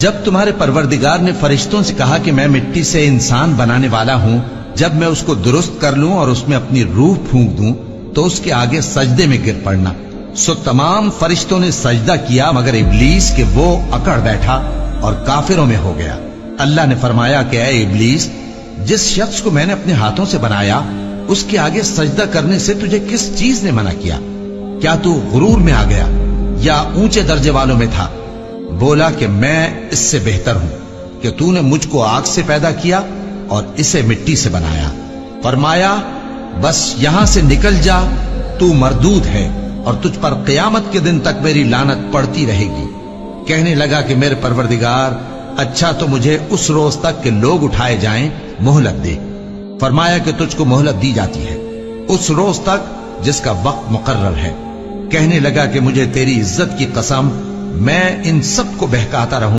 جب تمہارے پروردگار نے فرشتوں سے کہا کہ میں مٹی سے انسان بنانے والا ہوں، جب میں اس کو درست کر لوں اور اس میں اپنی روح پھونک دوں تو اس کے آگے سجدے میں گر پڑنا۔ سو تمام فرشتوں نے سجدہ کیا مگر ابلیس کہ وہ اکڑ بیٹھا اور کافروں میں ہو گیا۔ اللہ نے فرمایا کہ اے ابلیس، جس شخص کو میں نے اپنے ہاتھوں سے بنایا اس کے آگے سجدہ کرنے سے تجھے کس چیز نے منع کیا؟ کیا تو غرور میں آ گیا یا اونچے درجے والوں میں تھا؟ بولا کہ میں اس سے بہتر ہوں کہ تو نے مجھ کو آگ سے پیدا کیا اور اسے مٹی سے بنایا۔ فرمایا بس یہاں سے نکل جا، تو مردود ہے اور تجھ پر قیامت کے دن تک میری لعنت پڑتی رہے گی۔ کہنے لگا کہ میرے پروردگار، اچھا تو مجھے اس روز تک کہ لوگ اٹھائے جائیں مہلت دے۔ فرمایا کہ تجھ کو مہلت دی جاتی ہے اس روز تک جس کا وقت مقرر ہے۔ کہنے لگا کہ مجھے تیری عزت کی قسم، میں ان سب کو بہکاتا رہوں